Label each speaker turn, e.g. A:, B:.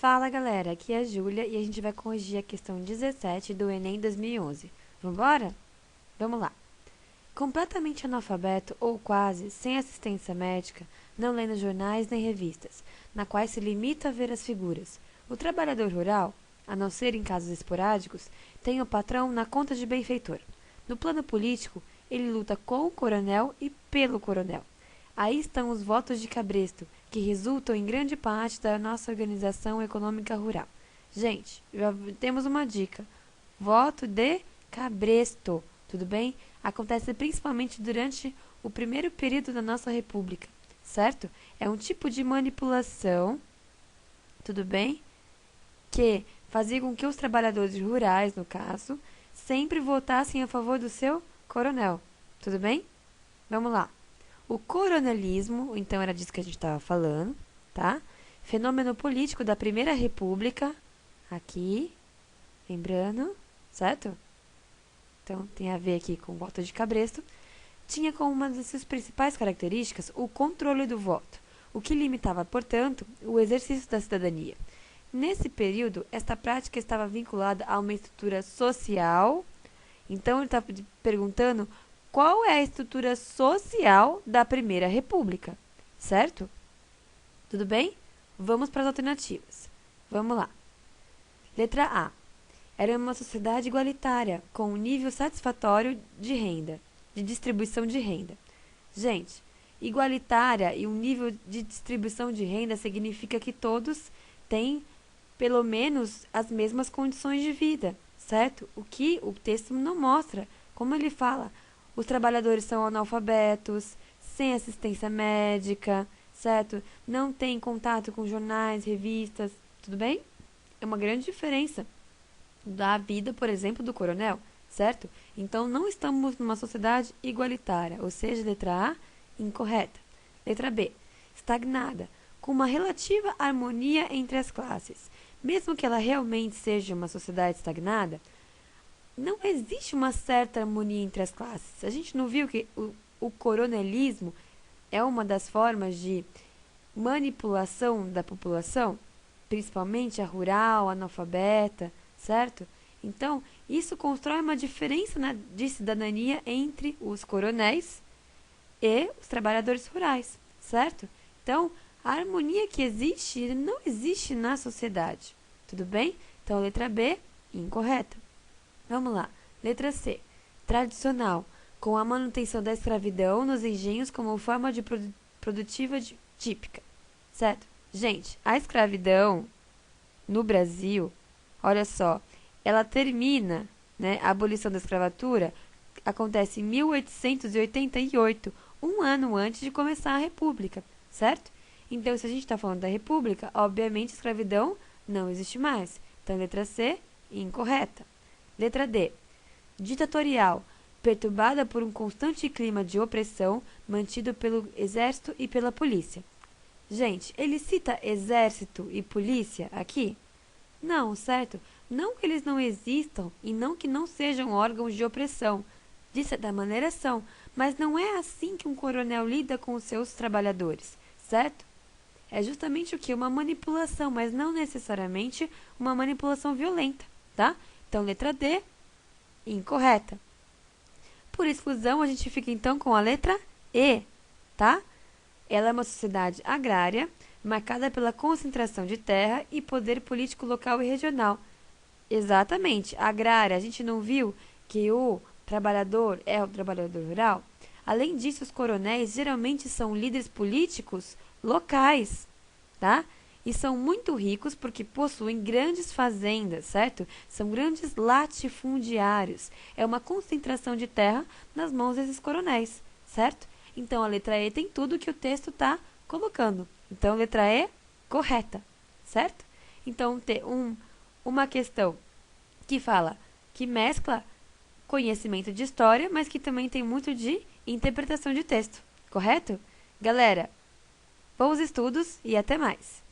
A: Fala galera, aqui é a Júlia e a gente vai corrigir a questão 17 do Enem 2011. Vambora? Vamos lá. Completamente analfabeto ou quase, sem assistência médica, não lendo jornais nem revistas, na quais se limita a ver as figuras. O trabalhador rural, a não ser em casos esporádicos, tem o patrão na conta de benfeitor. No plano político, ele luta com o coronel e pelo coronel. Aí estão os votos de cabresto, que resultam em grande parte da nossa organização econômica rural. Gente, já temos uma dica. Voto de cabresto, tudo bem? Acontece principalmente durante o primeiro período da nossa república, certo? É um tipo de manipulação, tudo bem? Que fazia com que os trabalhadores rurais, no caso, sempre votassem a favor do seu coronel, tudo bem? Vamos lá. O coronelismo, então era disso que a gente estava falando, tá? Fenômeno político da Primeira República, aqui, lembrando, certo? Então tem a ver aqui com o voto de cabresto. Tinha como uma das suas principais características o controle do voto, o que limitava, portanto, o exercício da cidadania. Nesse período, esta prática estava vinculada a uma estrutura social. Então ele está perguntando qual é a estrutura social da Primeira República, certo? Tudo bem? Vamos para as alternativas. Vamos lá. Letra A. Era uma sociedade igualitária, com um nível satisfatório de renda, de distribuição de renda. Gente, igualitária e um nível de distribuição de renda significa que todos têm, pelo menos, as mesmas condições de vida, certo? O que o texto não mostra. Como ele fala, os trabalhadores são analfabetos, sem assistência médica, certo? Não têm contato com jornais, revistas, tudo bem? É uma grande diferença da vida, por exemplo, do coronel, certo? Então, não estamos numa sociedade igualitária, ou seja, letra A, incorreta. Letra B, estagnada, com uma relativa harmonia entre as classes. Mesmo que ela realmente seja uma sociedade estagnada, não existe uma certa harmonia entre as classes. A gente não viu que o coronelismo é uma das formas de manipulação da população, principalmente a rural, a analfabeta, certo? Então, isso constrói uma diferença de cidadania entre os coronéis e os trabalhadores rurais, certo? Então, a harmonia que existe não existe na sociedade, tudo bem? Então, letra B, incorreta. Vamos lá. Letra C. Tradicional, com a manutenção da escravidão nos engenhos como forma de produtiva típica. Certo? Gente, a escravidão no Brasil, olha só, ela termina, né, a abolição da escravatura acontece em 1888, um ano antes de começar a República, certo? Então, se a gente está falando da República, obviamente a escravidão não existe mais. Então, letra C, incorreta. Letra D. Ditatorial, perturbada por um constante clima de opressão mantido pelo exército e pela polícia. Gente, ele cita exército e polícia aqui? Não, certo? Não que eles não existam e não que não sejam órgãos de opressão. De certa maneira são, mas não é assim que um coronel lida com os seus trabalhadores, certo? É justamente o que? Uma manipulação, mas não necessariamente uma manipulação violenta, tá? Então, letra D, incorreta. Por exclusão, a gente fica então com a letra E, tá? Ela é uma sociedade agrária, marcada pela concentração de terra e poder político local e regional. Exatamente, agrária. A gente não viu que o trabalhador é o trabalhador rural? Além disso, os coronéis geralmente são líderes políticos locais, tá? E são muito ricos porque possuem grandes fazendas, certo? São grandes latifundiários. É uma concentração de terra nas mãos desses coronéis, certo? Então, a letra E tem tudo que o texto está colocando. Então, letra E, correta, certo? Então, tem uma questão que fala, que mescla conhecimento de história, mas que também tem muito de interpretação de texto, correto? Galera, bons estudos e até mais!